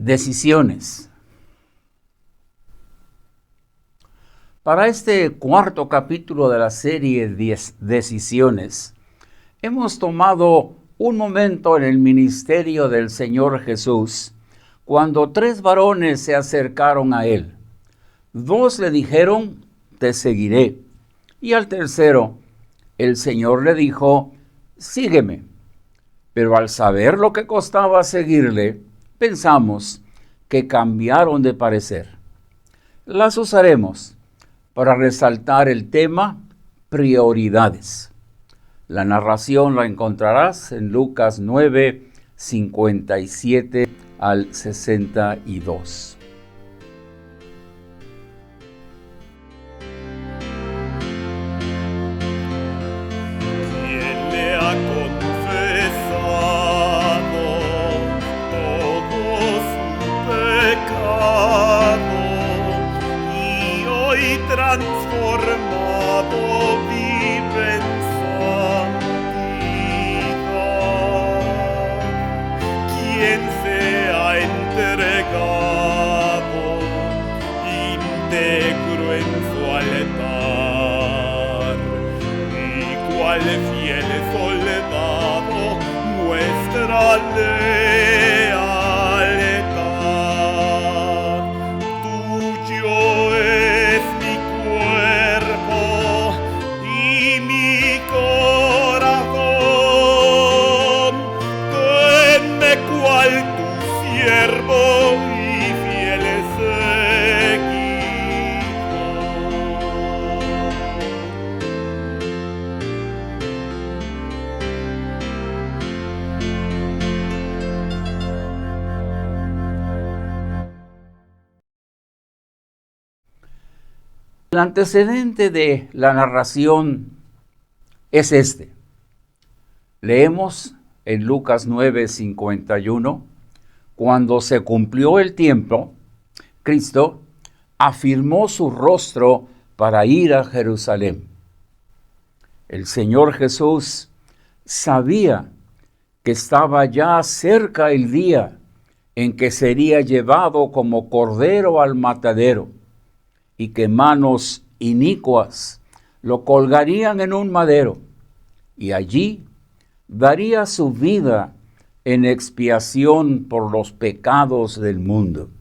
Decisiones. Para este cuarto capítulo de la serie 10 Decisiones, hemos tomado un momento en el ministerio del Señor Jesús, cuando 3 varones se acercaron a Él. 2 le dijeron, te seguiré. Y al tercero, el Señor le dijo, sígueme. Pero al saber lo que costaba seguirle, pensamos que cambiaron de parecer. Las usaremos para resaltar el tema prioridades. La narración la encontrarás en Lucas 9, 57 al 62. Transformado vive en santidad. Quien se ha entregado íntegro en su altar, y cual fiel soldado muestra lealtad. Tuyo es mi cuerpo y mi corazón, tenme cual tu siervo y fiel El antecedente de la narración es este. Leemos en Lucas 9, 51, cuando se cumplió el tiempo, Cristo afirmó su rostro para ir a Jerusalén. El Señor Jesús sabía que estaba ya cerca el día en que sería llevado como cordero al matadero, y que manos inicuas lo colgarían en un madero, y allí daría su vida en expiación por los pecados del mundo.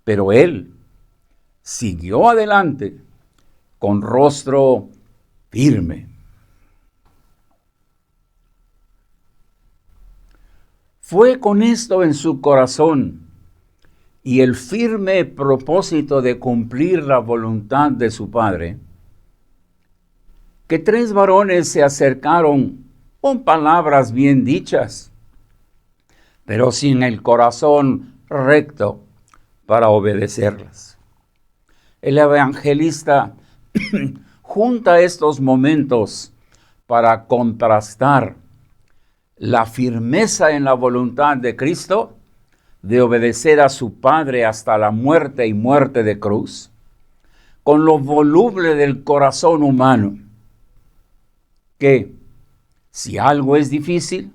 Pero él siguió adelante con rostro firme. Fue con esto en su corazón y el firme propósito de cumplir la voluntad de su Padre, que 3 varones se acercaron con palabras bien dichas, pero sin el corazón recto para obedecerlas. El evangelista junta estos momentos para contrastar la firmeza en la voluntad de Cristo de obedecer a su Padre hasta la muerte y muerte de cruz, con lo voluble del corazón humano, que si algo es difícil,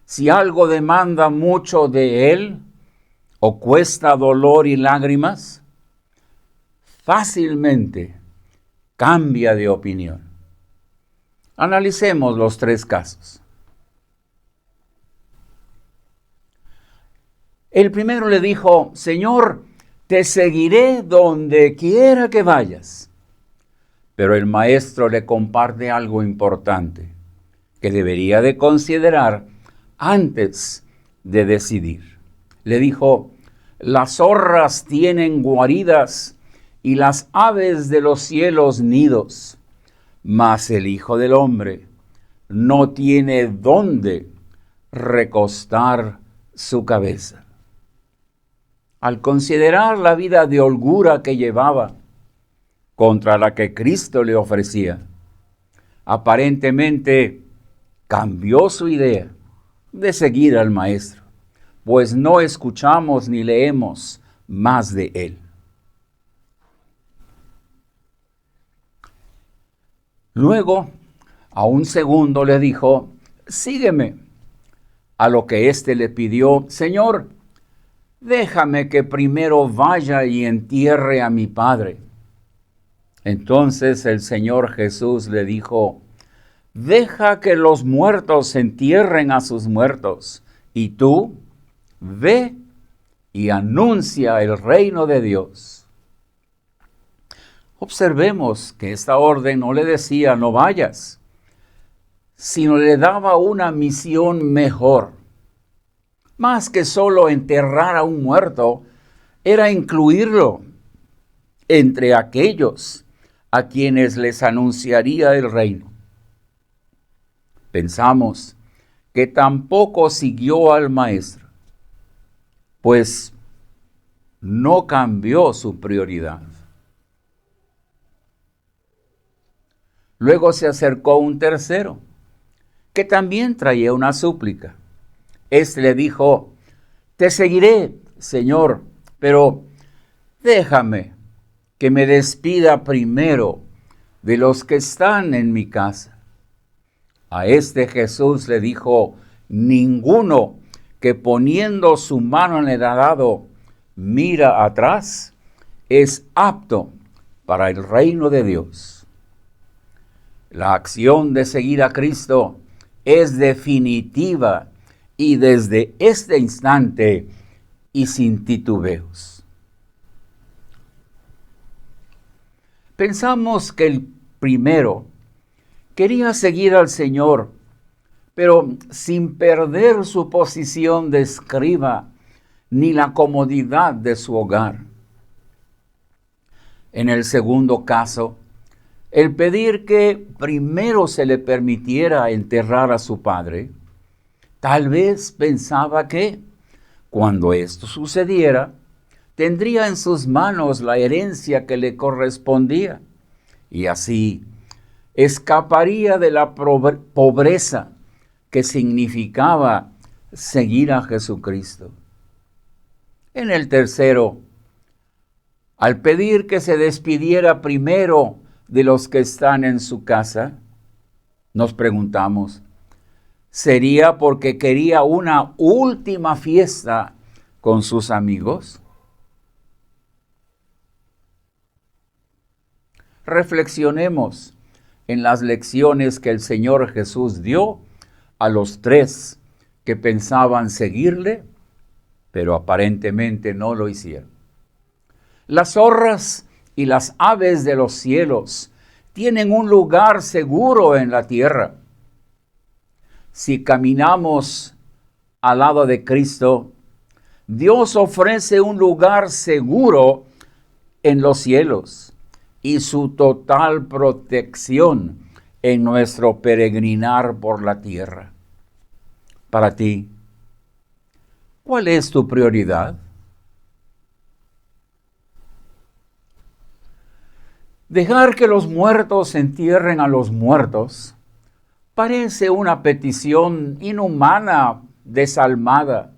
si algo demanda mucho de él, o cuesta dolor y lágrimas, fácilmente cambia de opinión. Analicemos los 3 casos. El primero le dijo, Señor, te seguiré donde quiera que vayas. Pero el maestro le comparte algo importante que debería de considerar antes de decidir. Le dijo, las zorras tienen guaridas y las aves de los cielos nidos, mas el Hijo del Hombre no tiene dónde recostar su cabeza. Al considerar la vida de holgura que llevaba, contra la que Cristo le ofrecía, aparentemente cambió su idea de seguir al Maestro, pues no escuchamos ni leemos más de él. Luego, a un segundo le dijo, sígueme. A lo que éste le pidió: Señor, déjame que primero vaya y entierre a mi padre. Entonces el Señor Jesús le dijo: deja que los muertos entierren a sus muertos, y tú ve y anuncia el reino de Dios. Observemos que esta orden no le decía no vayas, sino le daba una misión mejor. Más que solo enterrar a un muerto, era incluirlo entre aquellos a quienes les anunciaría el reino. Pensamos que tampoco siguió al maestro, pues no cambió su prioridad. Luego se acercó un tercero, que también traía una súplica. Este le dijo: te seguiré, Señor, pero déjame que me despida primero de los que están en mi casa. A este Jesús le dijo: ninguno que poniendo su mano en el arado mira atrás es apto para el reino de Dios. La acción de seguir a Cristo es definitiva y desde este instante y sin titubeos. Pensamos que el primero quería seguir al Señor, pero sin perder su posición de escriba ni la comodidad de su hogar. En el segundo caso, el pedir que primero se le permitiera enterrar a su padre, tal vez pensaba que, cuando esto sucediera, tendría en sus manos la herencia que le correspondía, y así escaparía de la pobreza que significaba seguir a Jesucristo. En el tercero, al pedir que se despidiera primero de los que están en su casa, nos preguntamos, ¿sería porque quería una última fiesta con sus amigos? Reflexionemos en las lecciones que el Señor Jesús dio a los tres que pensaban seguirle, pero aparentemente no lo hicieron. Las zorras y las aves de los cielos tienen un lugar seguro en la tierra. Si caminamos al lado de Cristo, Dios ofrece un lugar seguro en los cielos y su total protección en nuestro peregrinar por la tierra. Para ti, ¿cuál es tu prioridad? Dejar que los muertos entierren a los muertos parece una petición inhumana, desalmada,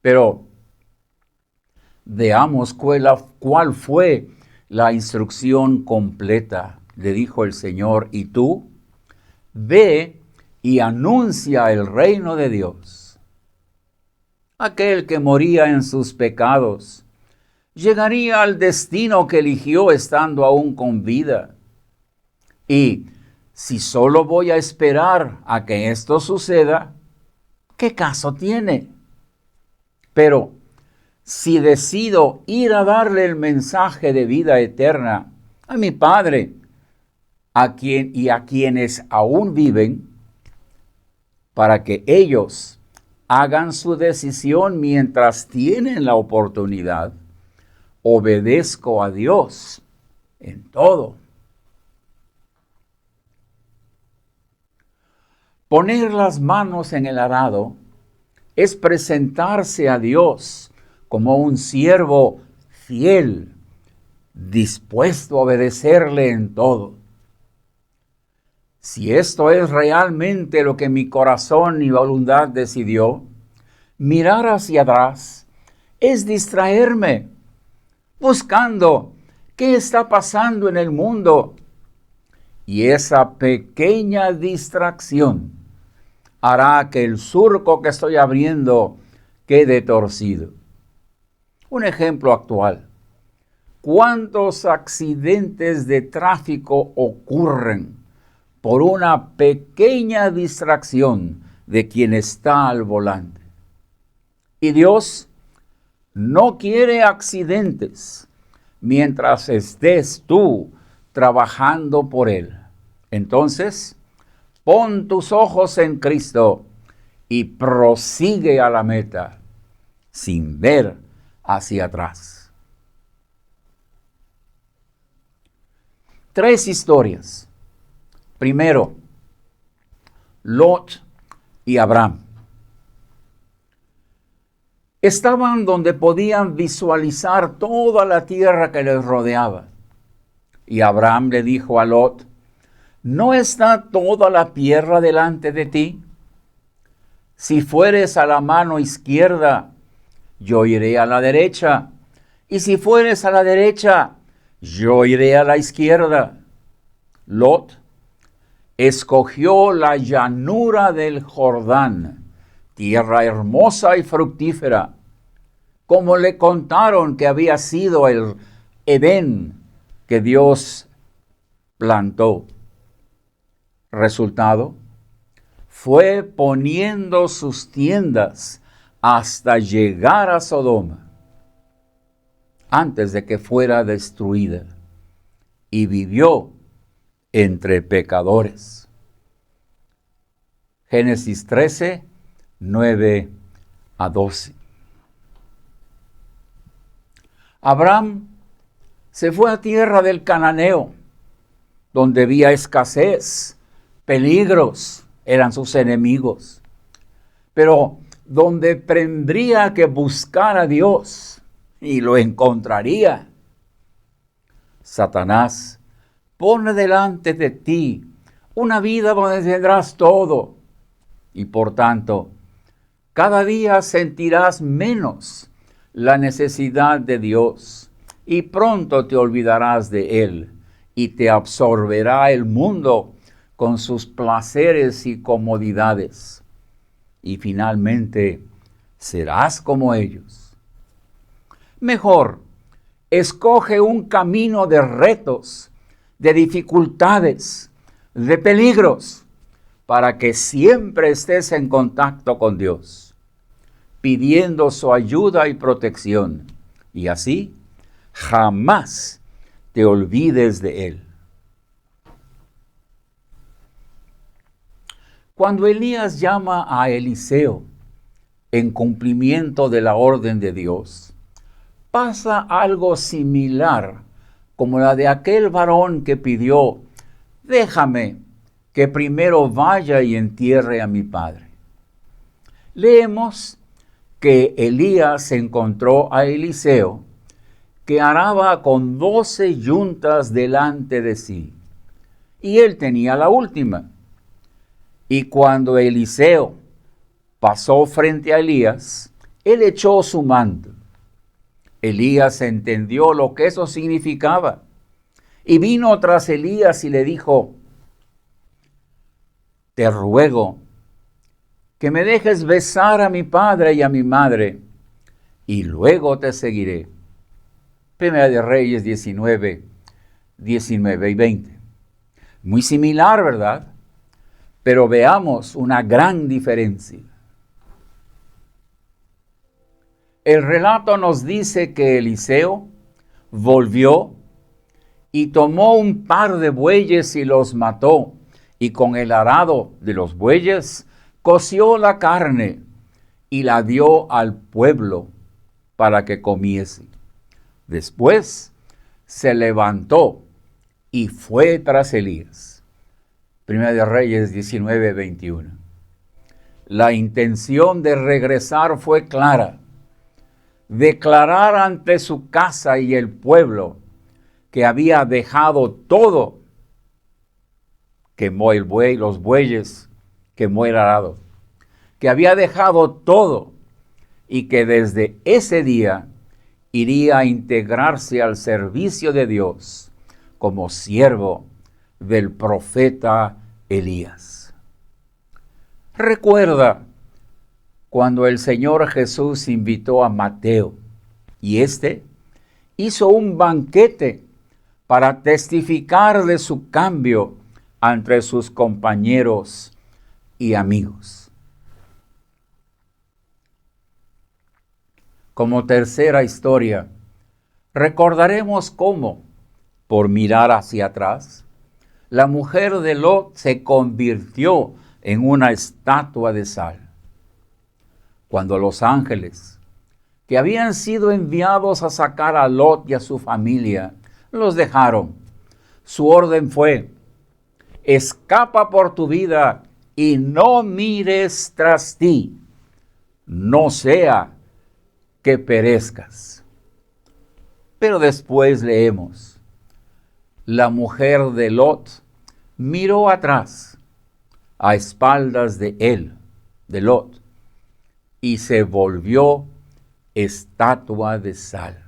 pero veamos cuál fue la instrucción completa. Le dijo el Señor: y tú, ve y anuncia el reino de Dios. Aquel que moría en sus pecados llegaría al destino que eligió estando aún con vida. Y si solo voy a esperar a que esto suceda, ¿qué caso tiene? Pero si decido ir a darle el mensaje de vida eterna a mi Padre, a quienes aún viven, para que ellos hagan su decisión mientras tienen la oportunidad, obedezco a Dios en todo. Poner las manos en el arado es presentarse a Dios como un siervo fiel, dispuesto a obedecerle en todo. Si esto es realmente lo que mi corazón y voluntad decidió, mirar hacia atrás es distraerme, buscando qué está pasando en el mundo. Y esa pequeña distracción hará que el surco que estoy abriendo quede torcido. Un ejemplo actual. ¿Cuántos accidentes de tráfico ocurren por una pequeña distracción de quien está al volante? Y Dios no quiere accidentes mientras estés tú trabajando por Él. Entonces, pon tus ojos en Cristo y prosigue a la meta sin ver hacia atrás. 3 historias. Primero, Lot y Abraham. Estaban donde podían visualizar toda la tierra que les rodeaba. Y Abraham le dijo a Lot: ¿no está toda la tierra delante de ti? Si fueres a la mano izquierda, yo iré a la derecha. Y si fueres a la derecha, yo iré a la izquierda. Lot escogió la llanura del Jordán, tierra hermosa y fructífera, como le contaron que había sido el Edén que Dios plantó. Resultado, fue poniendo sus tiendas hasta llegar a Sodoma, antes de que fuera destruida, y vivió entre pecadores. Génesis 13, 9 a 12. Abraham se fue a tierra del Cananeo, donde había escasez, peligros, eran sus enemigos, pero donde tendría que buscar a Dios y lo encontraría. Satanás pone delante de ti una vida donde tendrás todo y por tanto cada día sentirás menos la necesidad de Dios y pronto te olvidarás de Él y te absorberá el mundo con sus placeres y comodidades. Y finalmente serás como ellos. Mejor, escoge un camino de retos, de dificultades, de peligros, para que siempre estés en contacto con Dios, pidiendo su ayuda y protección, y así jamás te olvides de Él. Cuando Elías llama a Eliseo en cumplimiento de la orden de Dios, pasa algo similar como la de aquel varón que pidió: déjame que primero vaya y entierre a mi padre. Leemos que Elías encontró a Eliseo que araba con 12 yuntas delante de sí, y él tenía la última. Y cuando Eliseo pasó frente a Elías, él echó su manto. Elías entendió lo que eso significaba y vino tras Elías y le dijo: te ruego que me dejes besar a mi padre y a mi madre, y luego te seguiré. Primera de Reyes 19, 19 y 20. Muy similar, ¿verdad? Pero veamos una gran diferencia. El relato nos dice que Eliseo volvió y tomó un par de bueyes y los mató, y con el arado de los bueyes coció la carne y la dio al pueblo para que comiese. Después se levantó y fue tras Elías. Primera de Reyes 19, 21. La intención de regresar fue clara: declarar ante su casa y el pueblo que había dejado todo, quemó el buey, los bueyes, quemó el arado, que había dejado todo y que desde ese día iría a integrarse al servicio de Dios como siervo del profeta Elías. Recuerda cuando el Señor Jesús invitó a Mateo y éste hizo un banquete para testificar de su cambio entre sus compañeros y amigos. Como tercera historia, recordaremos cómo, por mirar hacia atrás, la mujer de Lot se convirtió en una estatua de sal. Cuando los ángeles, que habían sido enviados a sacar a Lot y a su familia, los dejaron, su orden fue: escapa por tu vida y no mires tras ti, no sea que perezcas. Pero después leemos: la mujer de Lot miró atrás, a espaldas de él, de Lot, y se volvió estatua de sal.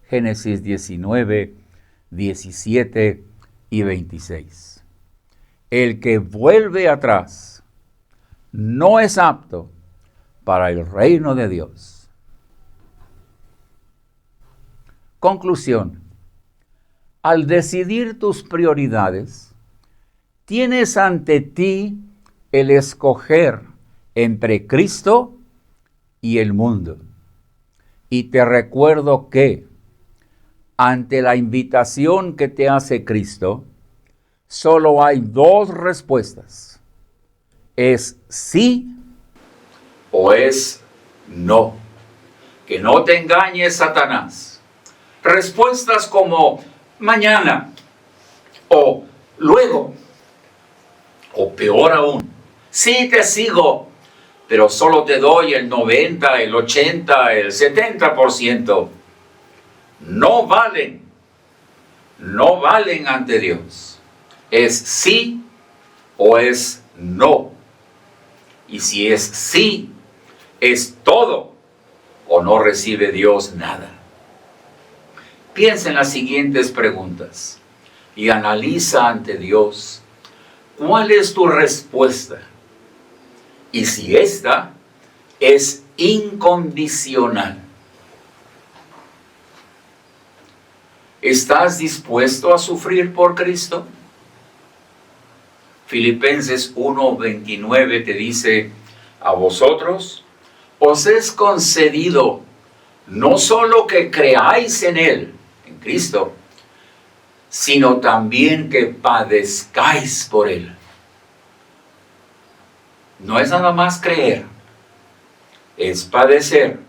Génesis 19, 17 y 26. El que vuelve atrás no es apto para el reino de Dios. Conclusión: al decidir tus prioridades, tienes ante ti el escoger entre Cristo y el mundo. Y te recuerdo que, ante la invitación que te hace Cristo, solo hay dos respuestas: es sí o es no. Que no te engañe Satanás. Respuestas como mañana, o luego, o peor aún, sí te sigo, pero solo te doy el 90, el 80, el 70%. No valen ante Dios. Es sí o es no. Y si es sí, es todo, o no recibe Dios nada. Piensa en las siguientes preguntas y analiza ante Dios cuál es tu respuesta. Y si esta es incondicional, ¿estás dispuesto a sufrir por Cristo? Filipenses 1:29 te dice: a vosotros os es concedido no solo que creáis en Él, en Cristo, sino también que padezcáis por Él. No es nada más creer, es padecer.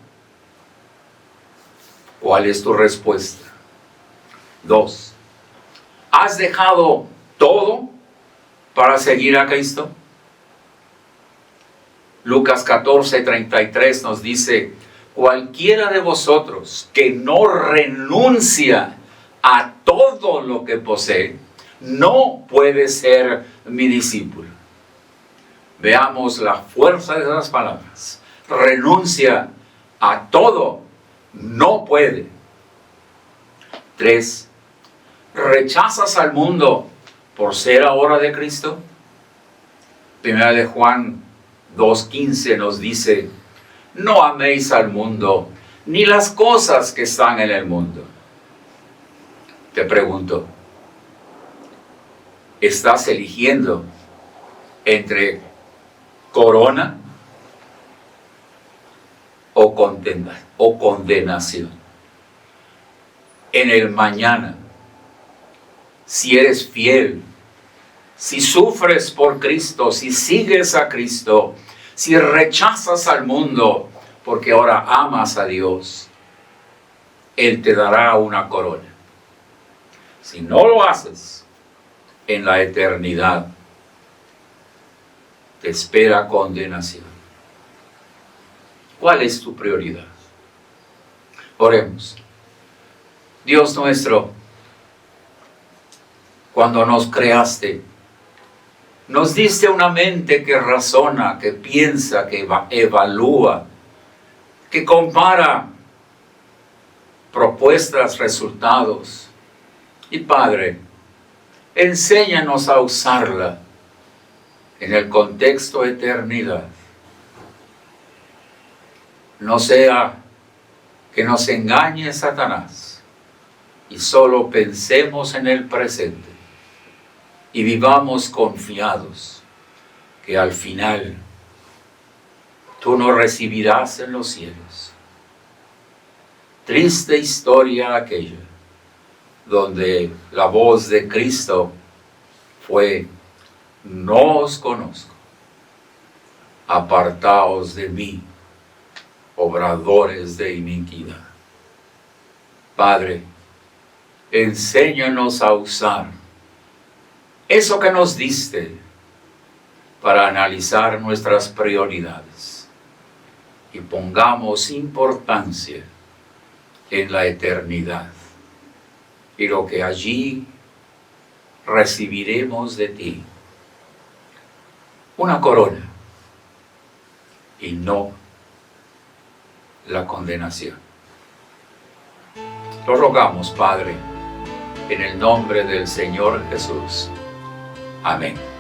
¿Cuál es tu respuesta? 2. ¿Has dejado todo para seguir a Cristo? Lucas 14:33 nos dice: cualquiera de vosotros que no renuncia a todo lo que posee, no puede ser mi discípulo. Veamos la fuerza de esas palabras. Renuncia a todo, no puede. 3. ¿Rechazas al mundo por ser ahora de Cristo? Primera de Juan 2:15 nos dice: no améis al mundo, ni las cosas que están en el mundo. Te pregunto, ¿estás eligiendo entre corona o condenación? En el mañana, si eres fiel, si sufres por Cristo, si sigues a Cristo, si rechazas al mundo porque ahora amas a Dios, Él te dará una corona. Si no lo haces, en la eternidad te espera condenación. ¿Cuál es tu prioridad? Oremos. Dios nuestro, cuando nos creaste, nos diste una mente que razona, que piensa, que evalúa, que compara propuestas, resultados. Y Padre, enséñanos a usarla en el contexto eternidad. No sea que nos engañe Satanás y solo pensemos en el presente y vivamos confiados que al final tú nos recibirás en los cielos. Triste historia aquella, donde la voz de Cristo fue: no os conozco, apartaos de mí, obradores de iniquidad. Padre, enséñanos a usar eso que nos diste para analizar nuestras prioridades y pongamos importancia en la eternidad y lo que allí recibiremos de ti, una corona y no la condenación. Lo rogamos, Padre, en el nombre del Señor Jesús. Amén.